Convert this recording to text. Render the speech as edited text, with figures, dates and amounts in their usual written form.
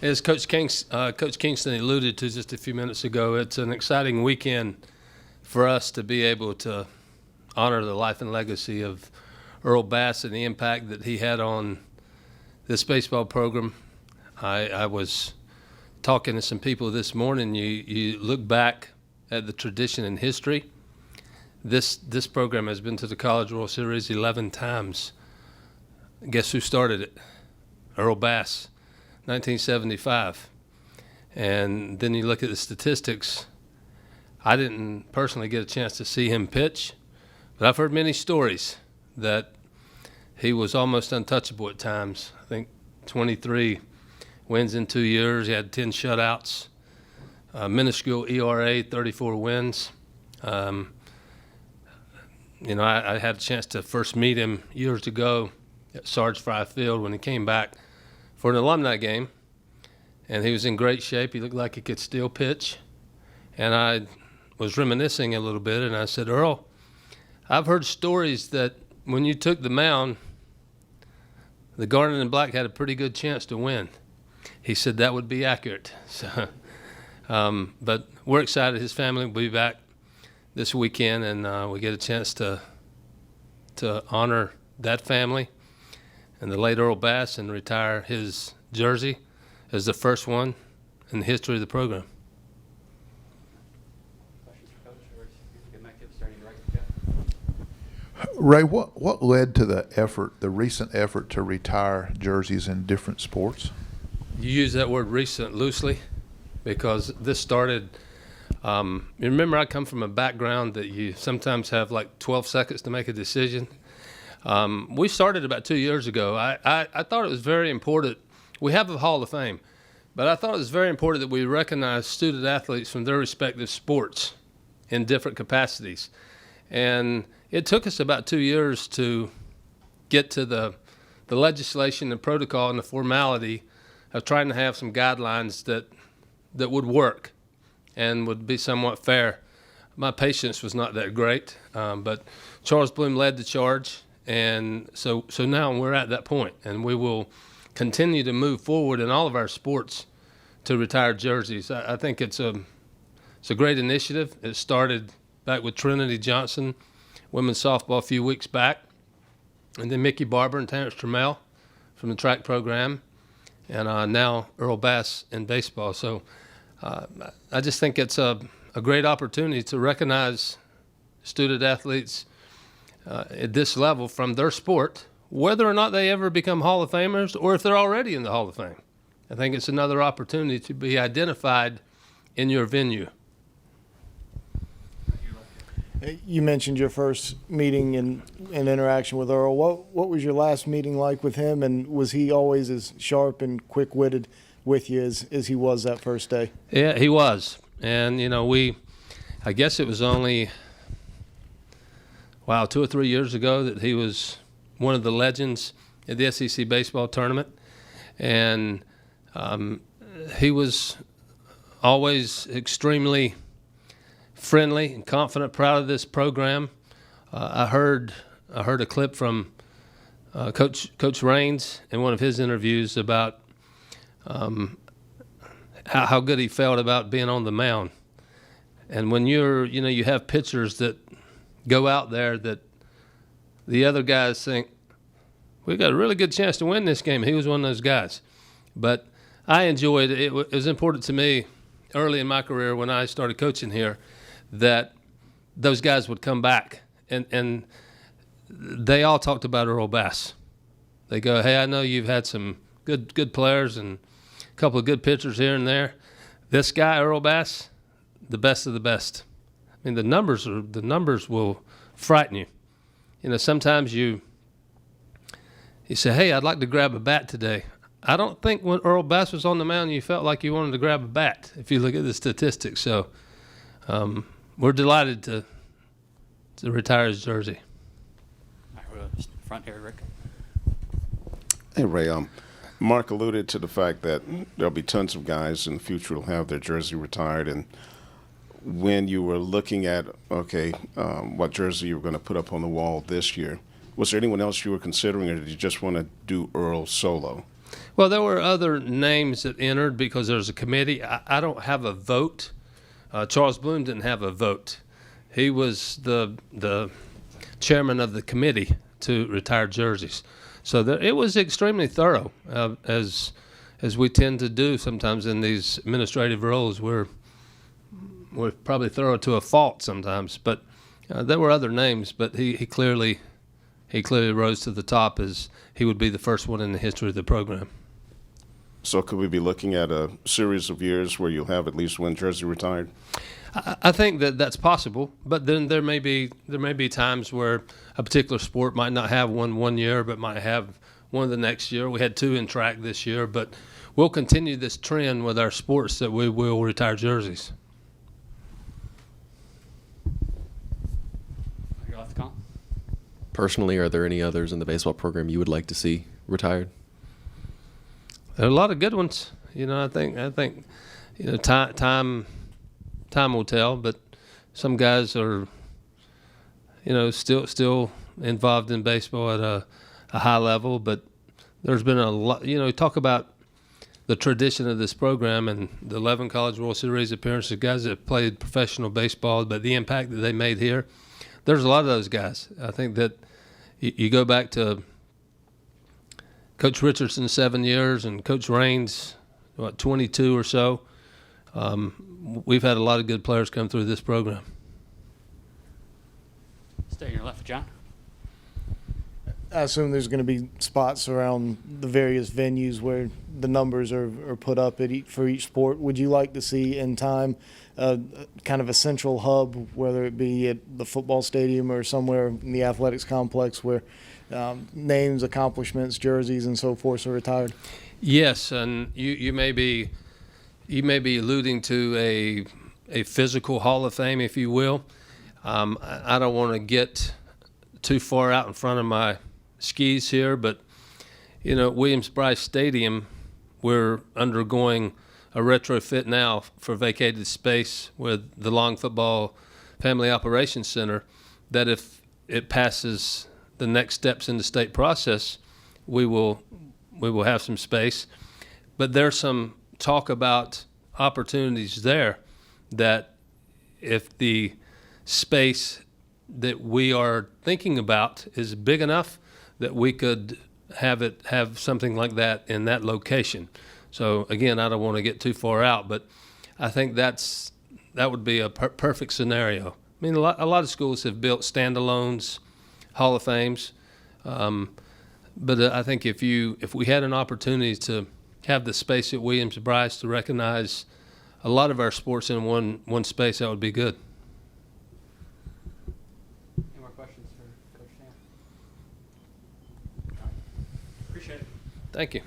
As Coach Kingston alluded to just a few minutes ago, it's an exciting weekend for us to be able to honor the life and legacy of Earl Bass and the impact that he had on this baseball program. I was talking to some people this morning. You look back at the tradition and history. This program has been to the College World Series 11 times. Guess who started it? Earl Bass. 1975. And then you look at the statistics. I didn't personally get a chance to see him pitch, but I've heard many stories that he was almost untouchable at times. I think 23 wins in 2 years. He had 10 shutouts, minuscule ERA, 34 wins. I had a chance to first meet him years ago at Sarge Fry Field when he came back for an alumni game, and he was in great shape. He looked like he could still pitch. And I was reminiscing a little bit, and I said, Earl, I've heard stories that when you took the mound, the Garnet and Black had a pretty good chance to win. He said that would be accurate. So, but we're excited. His family will be back this weekend, and we get a chance to honor that family and the late Earl Bass and retire his jersey as the first one in the history of the program. Questions for Coach, or get back to starting right? Ray, what led to the recent effort to retire jerseys in different sports? You use that word recent loosely because this started, you remember I come from a background that you sometimes have like 12 seconds to make a decision. We started about 2 years ago. I thought it was very important. We have a Hall of Fame, but I thought it was very important that we recognize student athletes from their respective sports in different capacities. And it took us about 2 years to get to the legislation, the protocol, and the formality of trying to have some guidelines that would work and would be somewhat fair. My patience was not that great, but Charles Bloom led the charge. And so now we're at that point, and we will continue to move forward in all of our sports to retire jerseys. I think it's a great initiative. It started back with Trinity Johnson, women's softball a few weeks back, and then Mickey Barber and Terrence Trammell from the track program, and now Earl Bass in baseball. So I just think it's a great opportunity to recognize student athletes at this level from their sport, whether or not they ever become Hall of Famers or if they're already in the Hall of Fame. I think it's another opportunity to be identified in your venue. You mentioned your first meeting and interaction with Earl. What was your last meeting like with him, and was he always as sharp and quick-witted with you as he was that first day? Yeah, he was. And, I guess it was only 2 or 3 years ago that he was one of the legends at the SEC baseball tournament. And he was always extremely friendly and confident, proud of this program. I heard a clip from Coach Raines in one of his interviews about how good he felt about being on the mound. And when you have pitchers that go out there that the other guys think, we got a really good chance to win this game. He was one of those guys. But I enjoyed it. It was important to me early in my career when I started coaching here that those guys would come back. And they all talked about Earl Bass. They go, hey, I know you've had some good players and a couple of good pitchers here and there. This guy, Earl Bass, the best of the best. I mean, the numbers will frighten you. Sometimes you say, hey, I'd like to grab a bat today. I don't think when Earl Bass was on the mound you felt like you wanted to grab a bat if you look at the statistics. So we're delighted to retire his jersey. All right, front here, Rick. Hey, Ray. Mark alluded to the fact that there'll be tons of guys in the future who will have their jersey retired. And when you were looking at, what jersey you were going to put up on the wall this year, was there anyone else you were considering, or did you just want to do Earl solo? Well, there were other names that entered because there's a committee. I don't have a vote. Charles Bloom didn't have a vote. He was the chairman of the committee to retire jerseys. So it was extremely thorough, as we tend to do sometimes in these administrative roles. We're probably thorough to a fault sometimes, but there were other names. But he clearly rose to the top as he would be the first one in the history of the program. So could we be looking at a series of years where you'll have at least one jersey retired? I think that's possible, but then there may be times where a particular sport might not have one year, but might have one the next year. We had 2 in track this year, but we'll continue this trend with our sports that we will retire jerseys. Your last call. Personally, are there any others in the baseball program you would like to see retired? There are a lot of good ones. I think time will tell, but some guys are still involved in baseball at a high level. But there's been a lot. Talk about the tradition of this program and the 11 College World Series appearances, guys that played professional baseball, but the impact that they made here. There's a lot of those guys. I think that you go back to Coach Richardson 7 years and Coach Raines, 22 or so. We've had a lot of good players come through this program. Stay on your left, John. I assume there's going to be spots around the various venues where the numbers are put up for each sport. Would you like to see in time kind of a central hub, whether it be at the football stadium or somewhere in the athletics complex where names, accomplishments, jerseys, and so forth are retired? Yes, and you may be alluding to a physical Hall of Fame, if you will. I don't want to get too far out in front of my skis here, but Williams-Brice Stadium, we're undergoing a retrofit now for vacated space with the Long Football Family Operations Center, that if it passes the next steps in the state process, we will have some space. But there's some talk about opportunities there that if the space that we are thinking about is big enough that we could have something like that in that location. So again, I don't want to get too far out, but I think that would be a perfect scenario. I mean, a lot of schools have built standalones, Hall of Fames, but I think if we had an opportunity to have the space at Williams-Brice to recognize a lot of our sports in one space, that would be good. Any more questions for Coach Sam? Appreciate it. Thank you.